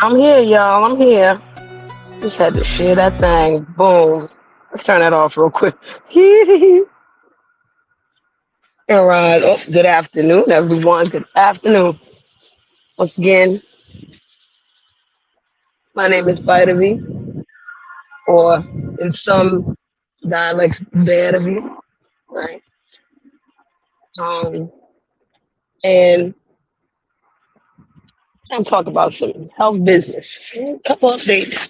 I'm here, y'all. I'm here. Just had to share that thing. Boom. Let's turn that off real quick. All right. Oh, good afternoon, everyone. Good afternoon. Once again, my name is Vitavi, or in some dialects, Vitavi, right? Um, and I'm talking about some health business. A couple updates.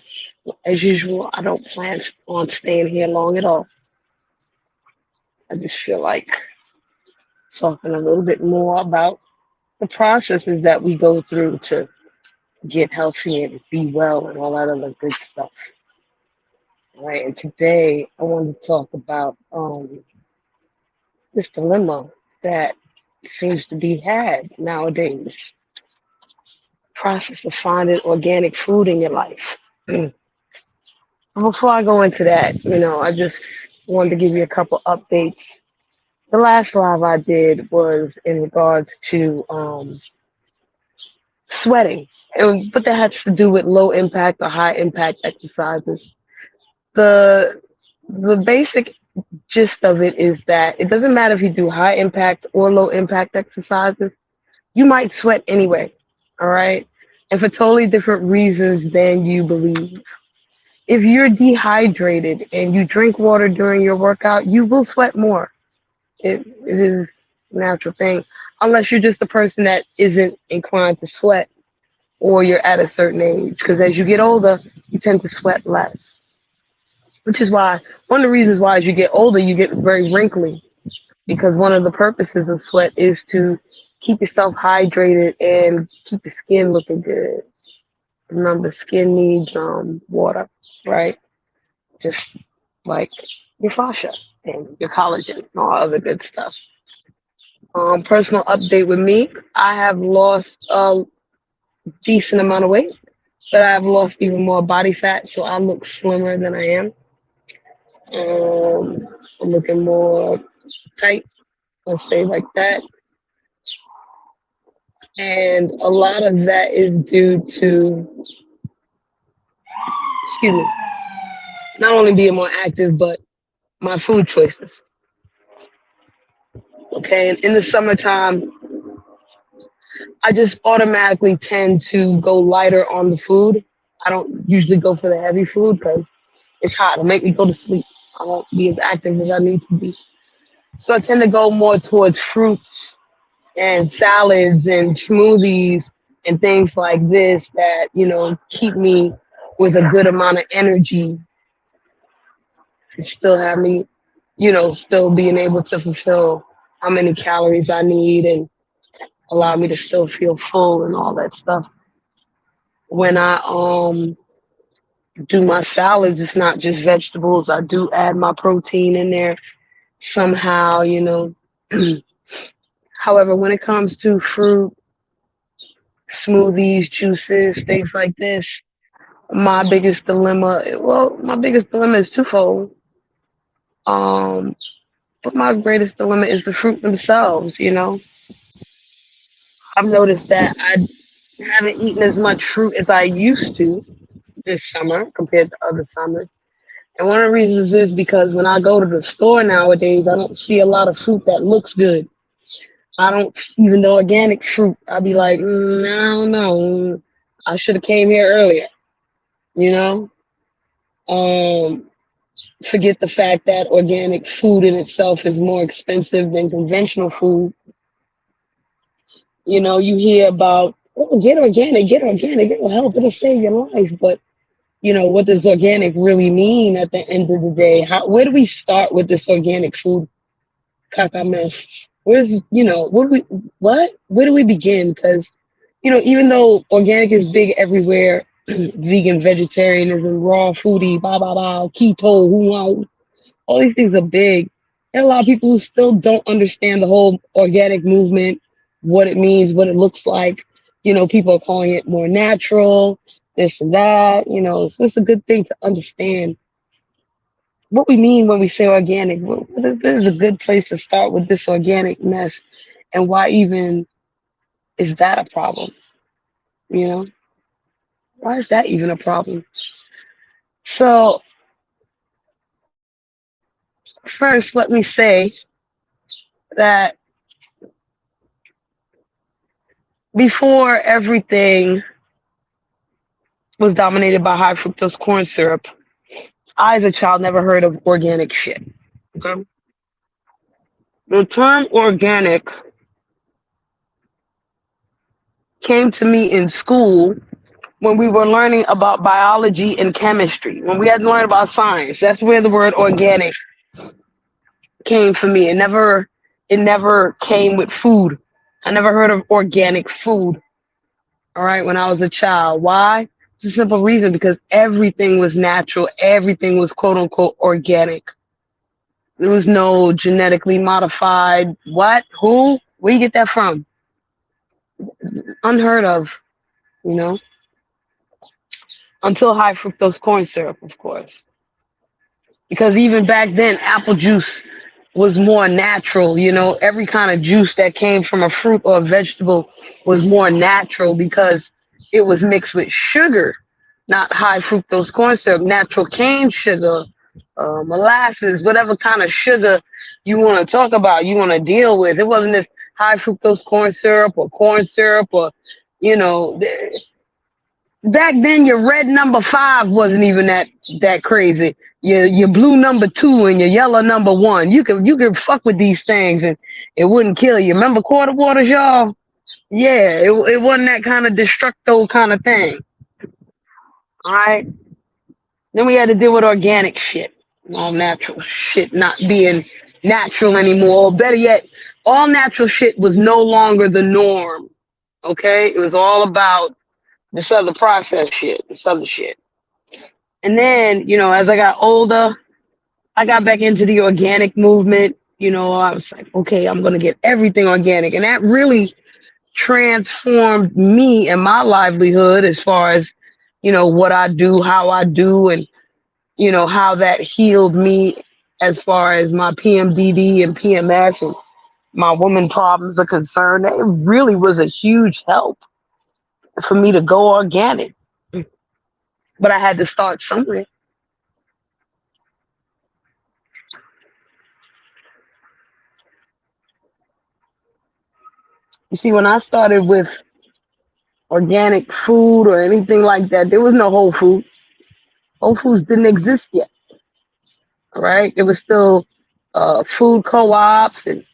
As usual, I don't plan on staying here long at all. I just feel like talking a little bit more about the processes that we go through to get healthy and be well and all that other good stuff. Right. And today I want to talk about this dilemma that seems to be had nowadays. Process of finding organic food in your life. Before I go into that, I just wanted to give you a couple updates. The last live I did was in regards to sweating, but that has to do with low impact or high impact exercises. The the basic gist of it is that it doesn't matter if you do high impact or low impact exercises, you might sweat anyway. All right. And for totally different reasons than you believe. If you're dehydrated and you drink water during your workout, you will sweat more. It is a natural thing, unless you're just a person that isn't inclined to sweat or you're at a certain age. Because as you get older, you tend to sweat less. Which is why one of the reasons why as you get older you get very wrinkly, because one of the purposes of sweat is to keep yourself hydrated and keep your skin looking good. Remember, skin needs water, right? Just like your fascia and your collagen and all other good stuff. Personal update with me: I have lost a decent amount of weight, but I have lost even more body fat, so I look slimmer than I am. I'm looking more tight, let's say like that. And a lot of that is due to, excuse me, not only being more active, but my food choices. Okay, and in the summertime, I just automatically tend to go lighter on the food. I don't usually go for the heavy food because it's hot. It'll make me go to sleep. I won't be as active as I need to be. So I tend to go more towards fruits and salads and smoothies and things like this that, keep me with a good amount of energy and still have me, still being able to fulfill how many calories I need and allow me to still feel full and all that stuff. When I do my salads, it's not just vegetables. I do add my protein in there somehow. However, when it comes to fruit, smoothies, juices, things like this, my biggest dilemma is twofold. Um, but my greatest dilemma is the fruit themselves. I've noticed that I haven't eaten as much fruit as I used to this summer compared to other summers. And one of the reasons is because when I go to the store nowadays, I don't see a lot of fruit that looks good. I don't, even the organic fruit, I'll be like, I don't know. I should have came here earlier, you know? Um, Forget the fact that organic food in itself is more expensive than conventional food. You hear about, oh, get organic, it'll help, it'll save your life. But, what does organic really mean at the end of the day? Where do we start with this organic food caca mess? Where do we begin? Because, even though organic is big everywhere, vegan, vegetarianism, raw foodie, blah, blah, blah, keto, all these things are big. There are a lot of people who still don't understand the whole organic movement, what it means, what it looks like. People are calling it more natural, this and that. So it's a good thing to understand what we mean when we say organic. This is a good place to start with this organic mess, and why even is that a problem? You know, why is that even a problem? So first, let me say that before everything was dominated by high fructose corn syrup, I, as a child, never heard of organic shit. Okay? The term organic came to me in school when we were learning about biology and chemistry. When we had to learn about science, that's where the word organic came for me. It never came with food. I never heard of organic food. All right, when I was a child. Why? It's a simple reason, because everything was natural, everything was quote unquote organic. There was no genetically modified. What? Who? Where you get that from? Unheard of, you know? Until high fructose corn syrup, of course. Because even back then, apple juice was more natural. Every kind of juice that came from a fruit or a vegetable was more natural because it was mixed with sugar, not high fructose corn syrup, natural cane sugar, molasses, whatever kind of sugar you want to talk about, you want to deal with. It wasn't this high fructose corn syrup, or, you know, back then your red number 5 wasn't even that crazy. Your blue number 2 and your yellow number 1. You could fuck with these things and it wouldn't kill you. Remember quarter waters, y'all? Yeah, it wasn't that kind of destructo kind of thing. All right. Then we had to deal with organic shit, all natural shit not being natural anymore. Or better yet, all natural shit was no longer the norm. Okay, it was all about this other processed shit, this other shit. And then, as I got older, I got back into the organic movement. I was like, okay, I'm going to get everything organic. And that really transformed me and my livelihood as far as, what I do, how I do, and, how that healed me as far as my PMDD and PMS and my woman problems are concerned. It really was a huge help for me to go organic. But I had to start somewhere. You see, when I started with organic food or anything like that, there was no Whole Foods. Whole Foods didn't exist yet. All right, there was still food co-ops and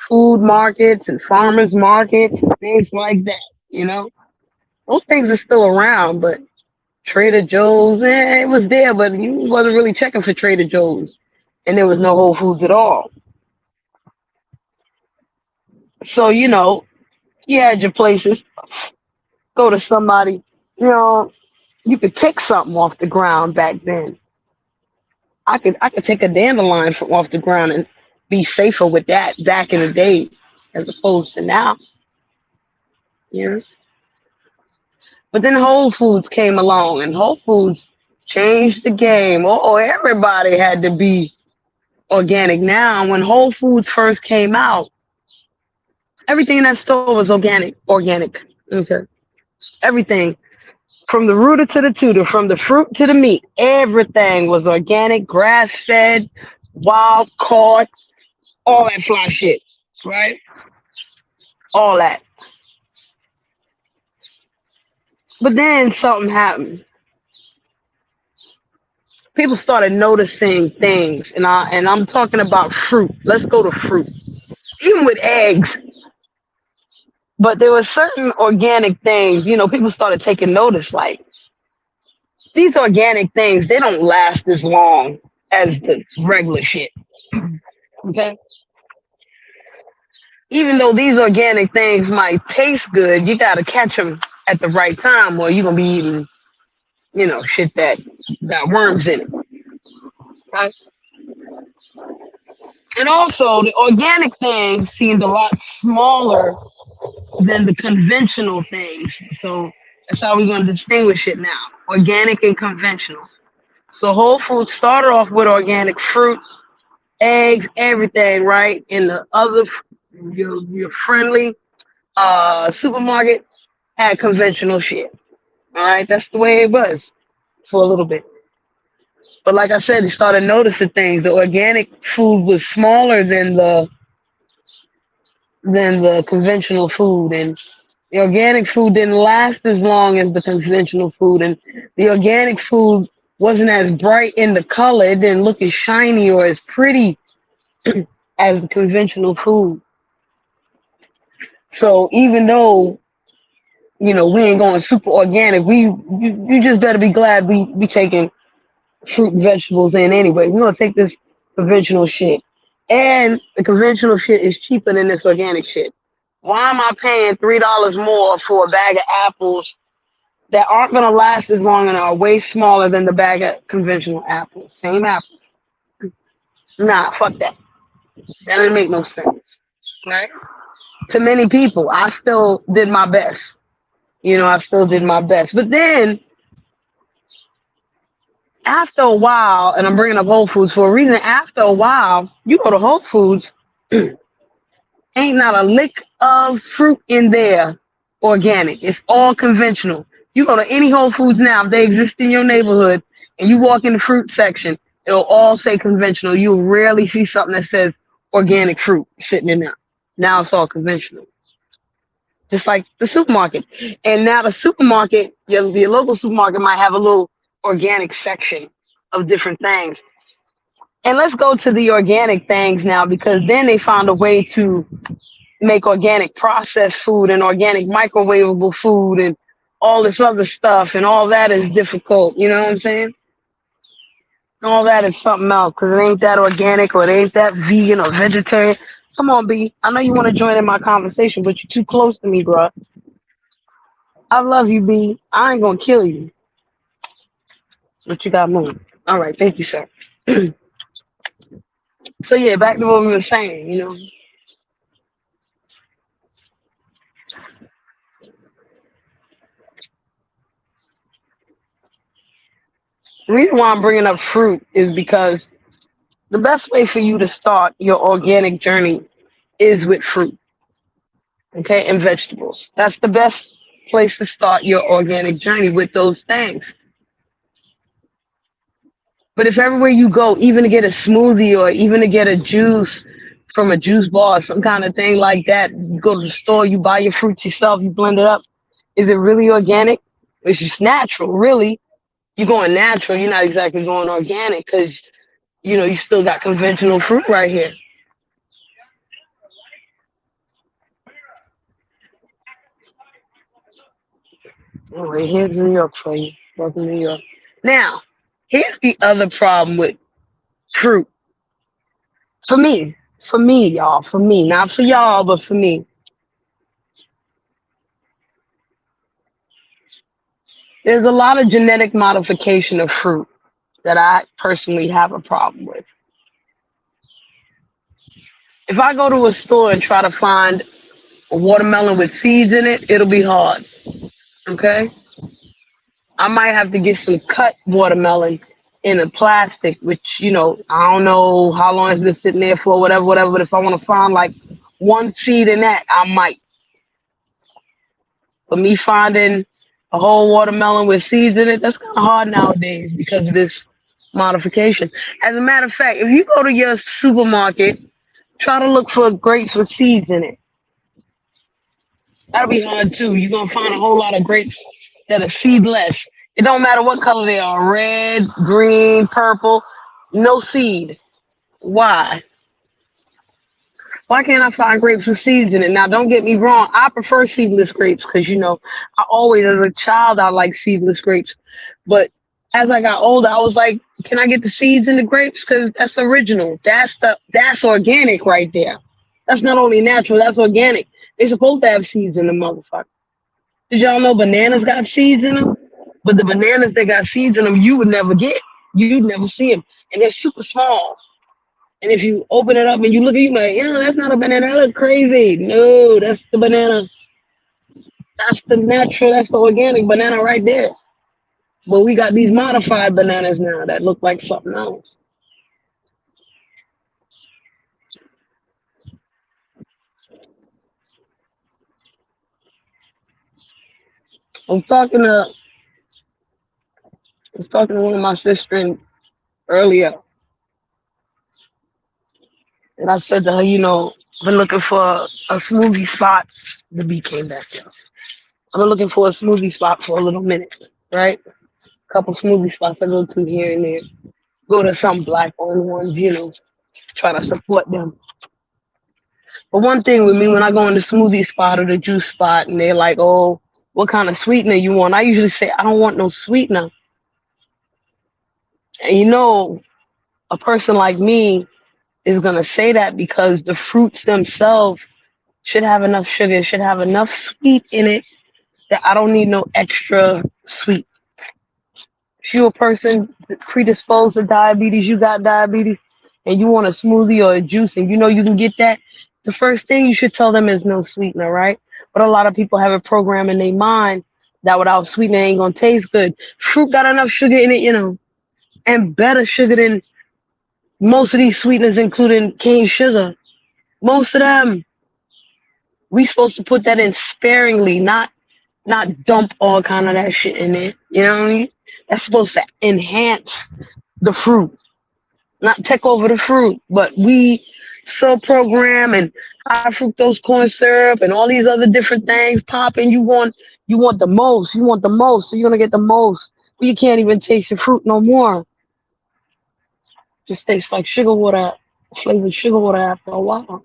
food markets and farmers markets and things like that. You know, those things are still around, but Trader Joe's, it was there, but you wasn't really checking for Trader Joe's, and there was no Whole Foods at all. So you had your places. Go to somebody, you know, you could pick something off the ground back then. I could take a dandelion from off the ground and be safer with that back in the day as opposed to now. You know? But then Whole Foods came along and Whole Foods changed the game. Oh, everybody had to be organic. Now, when Whole Foods first came out, everything in that store was organic. Organic. Okay. Everything. From the rooter to the tutor, from the fruit to the meat, everything was organic, grass fed, wild caught, all that fly shit. Right? All that. But then something happened. People started noticing things, and I'm talking about fruit. Let's go to fruit. Even with eggs, but there were certain organic things, people started taking notice, like these organic things, they don't last as long as the regular shit. Okay. Even though these organic things might taste good, you gotta catch them at the right time, or you're gonna be eating, shit that got worms in it. Right? And also, the organic things seemed a lot smaller than the conventional things. So that's how we're gonna distinguish it now: organic and conventional. So Whole Foods started off with organic fruit, eggs, everything, right? And the other, your friendly supermarket had conventional shit. All right, that's the way it was for a little bit. But like I said, he started noticing things. The organic food was smaller than the conventional food, and the organic food didn't last as long as the conventional food, and the organic food wasn't as bright in the color. It didn't look as shiny or as pretty as the conventional food. So even though we ain't going super organic, you just better be glad we taking fruit and vegetables in anyway. We're gonna take this conventional shit, and the conventional shit is cheaper than this organic shit. Why am I paying $3 more for a bag of apples that aren't gonna last as long and are way smaller than the bag of conventional apples? Same apple. Nah, fuck that. That didn't make no sense. Right? To many people, I still did my best. I still did my best. But then after a while, and I'm bringing up Whole Foods for a reason, after a while, you go to Whole Foods, ain't not a lick of fruit in there organic. It's all conventional. You go to any Whole Foods now, if they exist in your neighborhood, and you walk in the fruit section, it'll all say conventional. You'll rarely see something that says organic fruit sitting in there. Now it's all conventional. Just like the supermarket. And now the supermarket, your local supermarket might have a little organic section of different things. And let's go to the organic things now, because then they found a way to make organic processed food and organic microwavable food and all this other stuff, and all that is difficult. You know what I'm saying? All that is something else, because it ain't that organic, or it ain't that vegan or vegetarian. Come on, B. I know you want to join in my conversation, but you're too close to me, bro. I love you, B. I ain't gonna kill you. But you got moving. All right, thank you, sir. So yeah, back to what we were saying. The reason why I'm bringing up fruit is because the best way for you to start your organic journey is with fruit, okay, and vegetables. That's the best place to start your organic journey, with those things. But if everywhere you go, even to get a smoothie or even to get a juice from a juice bar or some kind of thing like that, you go to the store, you buy your fruits yourself, you blend it up. Is it really organic? It's just natural, really. You're going natural. You're not exactly going organic, because you still got conventional fruit right here. All right, here's New York for you. Welcome to New York. Now, here's the other problem with fruit. For me, y'all, for me, not for y'all, but for me. There's a lot of genetic modification of fruit that I personally have a problem with. If I go to a store and try to find a watermelon with seeds in it, it'll be hard. Okay? I might have to get some cut watermelon in a plastic, which I don't know how long it's been sitting there for, whatever, whatever. But if I want to find like one seed in that, I might. But me finding a whole watermelon with seeds in it, that's kind of hard nowadays because of this modification. As a matter of fact, if you go to your supermarket, try to look for grapes with seeds in it. That'll be hard too. You're gonna find a whole lot of grapes that are seedless. It don't matter what color they are, red, green, purple, no seed. Why? Why can't I find grapes with seeds in it? Now, don't get me wrong. I prefer seedless grapes because, I always, as a child, I liked seedless grapes. But as I got older, I was like, can I get the seeds in the grapes? Because that's original. That's organic right there. That's not only natural, that's organic. They're supposed to have seeds in the motherfucker. Did y'all know bananas got seeds in them? But the bananas that got seeds in them, you would never get. You'd never see them. And they're super small. And if you open it up and you look at it, you're like, that's not a banana. That look crazy. No, that's the banana. That's the natural, that's the organic banana right there. But we got these modified bananas now that look like something else. I was talking to I was talking to one of my sisters earlier, and I said to her, I've been looking for a smoothie spot. The bee came back, y'all. I've been looking for a smoothie spot for a little minute, right? Couple smoothie spots I go to here and there. Go to some black owned ones, try to support them. But one thing with me, when I go in the smoothie spot or the juice spot, and they're like, "Oh, what kind of sweetener you want?" I usually say, "I don't want no sweetener." And a person like me is gonna say that because the fruits themselves should have enough sugar, should have enough sweet in it that I don't need no extra sweet. If you're a person predisposed to diabetes, you got diabetes, and you want a smoothie or a juice, and you can get that, the first thing you should tell them is no sweetener, right? But a lot of people have a program in their mind that without sweetener ain't gonna taste good. Fruit got enough sugar in it, and better sugar than most of these sweeteners, including cane sugar. Most of them, we supposed to put that in sparingly, not dump all kind of that shit in it. You know what I mean? That's supposed to enhance the fruit, not take over the fruit. But we so program and high fructose corn syrup and all these other different things popping. You want the most. You want the most. So you're gonna get the most. But you can't even taste the fruit no more. Just tastes like sugar water, flavored sugar water after a while.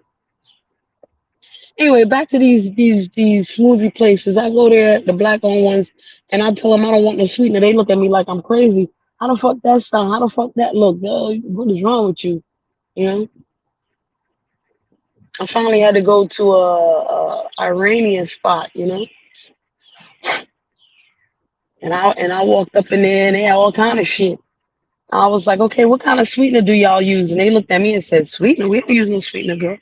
Anyway, back to these smoothie places. I go there, the black owned ones, and I tell them I don't want no sweetener. They look at me like I'm crazy. How the fuck that sound? How the fuck that look? Yo, what is wrong with you? You know, I finally had to go to a Iranian spot, and I walked up in there and they had all kind of shit. I was like, okay, what kind of sweetener do y'all use? And they looked at me and said, sweetener? We don't use no sweetener, girl.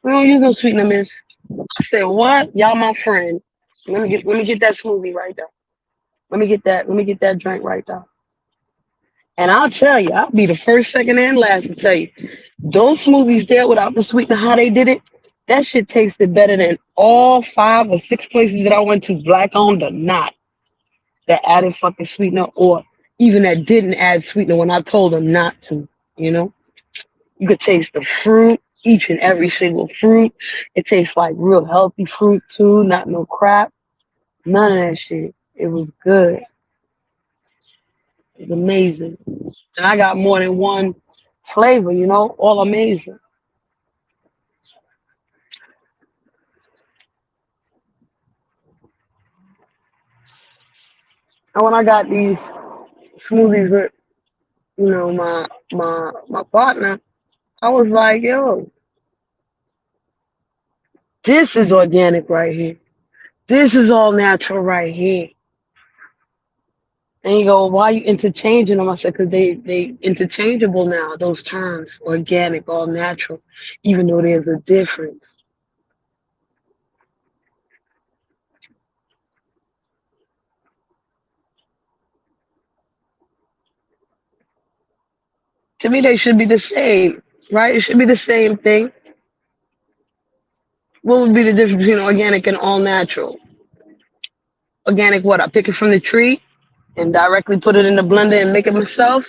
We don't use no sweetener, miss. I said, what? Y'all my friend. Let me get that smoothie right there. Let me get that drink right there. And I'll tell you, I'll be the first, second, and last to tell you, those smoothies there without the sweetener, how they did it, that shit tasted better than all 5 or 6 places that I went to, black owned or not, that added fucking sweetener or even that didn't add sweetener when I told them not to, you know? You could taste the fruit, each and every single fruit. It tastes like real healthy fruit too, not no crap. None of that shit. It was good. It was amazing. And I got more than one flavor, all amazing. And when I got these smoothies with, my partner, I was like, yo, this is organic right here. This is all natural right here. And you go, why are you interchanging them? I said, because they interchangeable now, those terms, organic, all natural, even though there's a difference. To me, they should be the same, right? It should be the same thing. What would be the difference between organic and all natural? Organic, what? I pick it from the tree and directly put it in the blender and make it myself?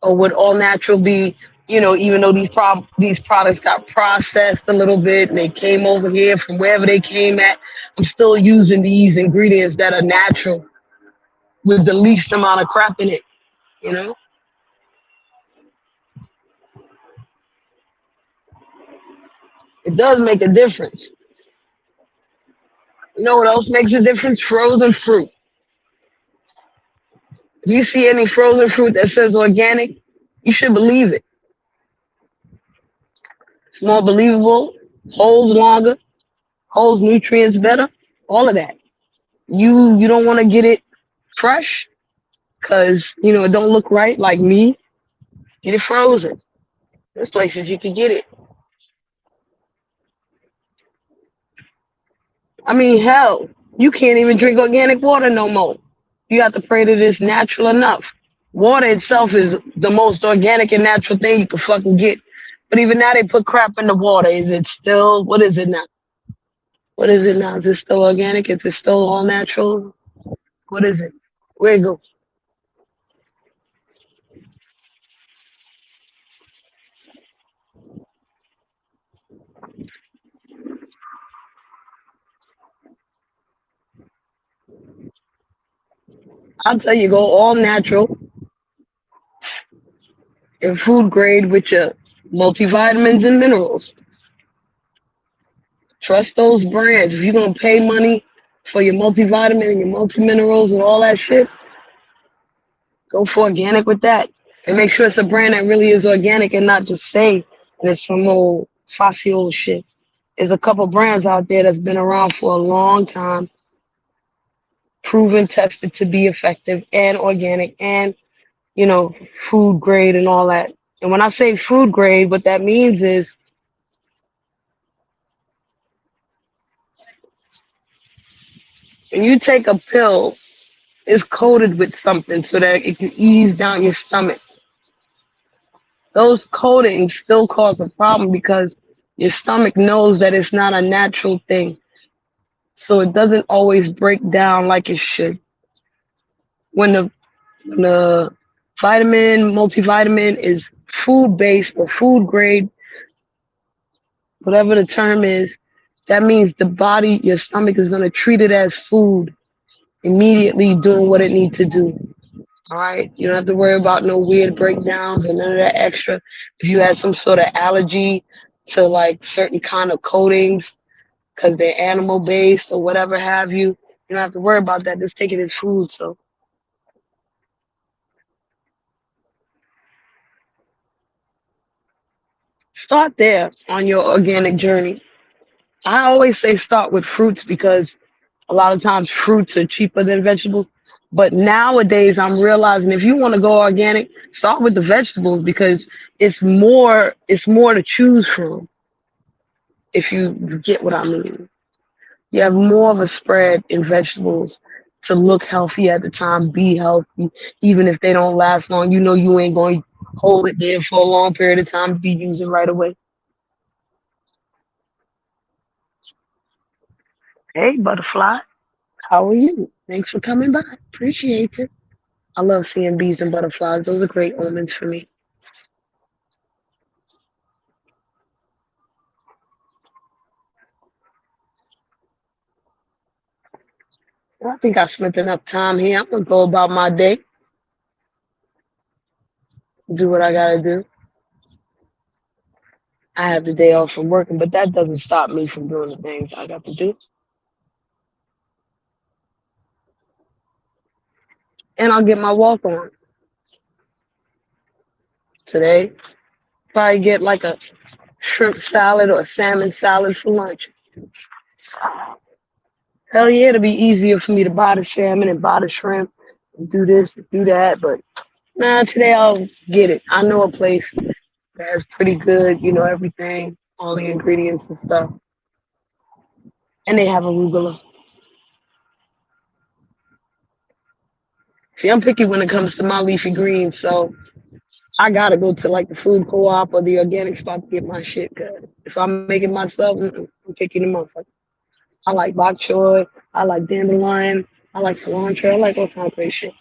Or would all natural be, even though these products got processed a little bit and they came over here from wherever they came at, I'm still using these ingredients that are natural with the least amount of crap in it, you know? It does make a difference. You know what else makes a difference? Frozen fruit. If you see any frozen fruit that says organic, you should believe it. It's more believable, holds longer, holds nutrients better, all of that. You don't want to get it fresh because it don't look right like me. Get it frozen. There's places you can get it. I mean, hell, you can't even drink organic water no more. You have to pray that it's natural enough. Water itself is the most organic and natural thing you can fucking get. But even now they put crap in the water. Is it still, what is it now? What is it now? Is it still organic? Is it still all natural? What is it? Where it go? I'll tell you, go all natural and food grade with your multivitamins and minerals. Trust those brands. If you're gonna pay money for your multivitamin and your multiminerals and all that shit, go for organic with that. And make sure it's a brand that really is organic and not just say and it's some old fussy old shit. There's a couple brands out there that's been around for a long time, proven, tested to be effective and organic and, food grade and all that. And when I say food grade, what that means is when you take a pill, it's coated with something so that it can ease down your stomach. Those coatings still cause a problem because your stomach knows that it's not a natural thing. So it doesn't always break down like it should. When the multivitamin is food based or food grade, whatever the term is, that means the body, your stomach is going to treat it as food, immediately doing what it needs to do. All right. You don't have to worry about no weird breakdowns and none of that extra. If you had some sort of allergy to like certain kind of coatings because they're animal based or whatever have you, you don't have to worry about that. Just take it as food. So start there on your organic journey. I always say start with fruits because a lot of times fruits are cheaper than vegetables. But nowadays I'm realizing if you want to go organic, start with the vegetables because it's more to choose from if you get what I mean. You have more of a spread in vegetables to look healthy at the time, be healthy, even if they don't last long. You know you ain't going to hold it there for a long period of time to be using right away. Hey, butterfly, how are you? Thanks for coming by. Appreciate it. I love seeing bees and butterflies. Those are great omens for me. Well, I think I spent enough time here. I'm gonna go about my day, do what I gotta do. I have the day off from working, but that doesn't stop me from doing the things I got to do. And I'll get my walk on today. Probably get like a shrimp salad or a salmon salad for lunch. Hell yeah, it'll be easier for me to buy the salmon and buy the shrimp and do this and do that. But nah, today I'll get it. I know a place that has pretty good, everything, all the ingredients and stuff. And they have arugula. See, I'm picky when it comes to my leafy greens, so I gotta go to like the food co-op or the organic spot to get my shit cut. If I'm making myself, I'm picking them up. Like, I like bok choy, I like dandelion, I like cilantro, I like all kinds of great shit.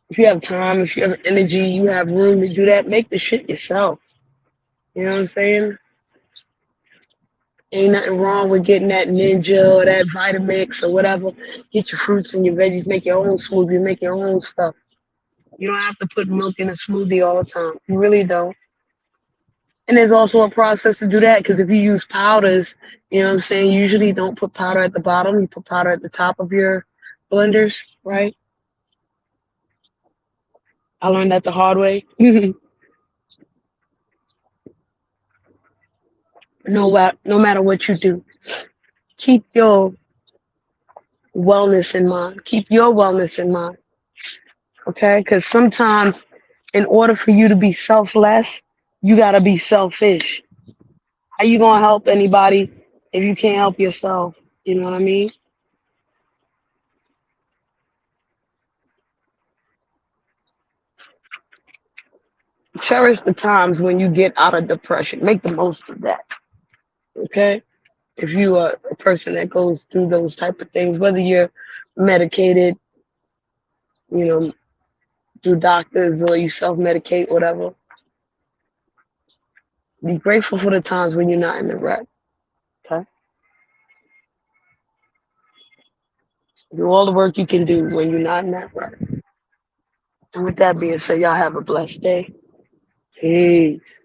If you have time, if you have energy, you have room to do that, make the shit yourself. You know what I'm saying? Ain't nothing wrong with getting that Ninja or that Vitamix or whatever. Get your fruits and your veggies, make your own smoothie, make your own stuff. You don't have to put milk in a smoothie all the time. You really don't. And there's also a process to do that because if you use powders, you know what I'm saying, you usually don't put powder at the bottom, you put powder at the top of your blenders, right? I learned that the hard way. No matter what you do, keep your wellness in mind. Keep your wellness in mind, okay? Because sometimes, in order for you to be selfless, you gotta be selfish. How you gonna help anybody if you can't help yourself? You know what I mean? Cherish the times when you get out of depression. Make the most of that, okay? If you are a person that goes through those type of things, whether you're medicated, you know, through doctors or you self-medicate, whatever, be grateful for the times when you're not in the rut, okay? Do all the work you can do when you're not in that rut. And with that being said, y'all have a blessed day. Peace.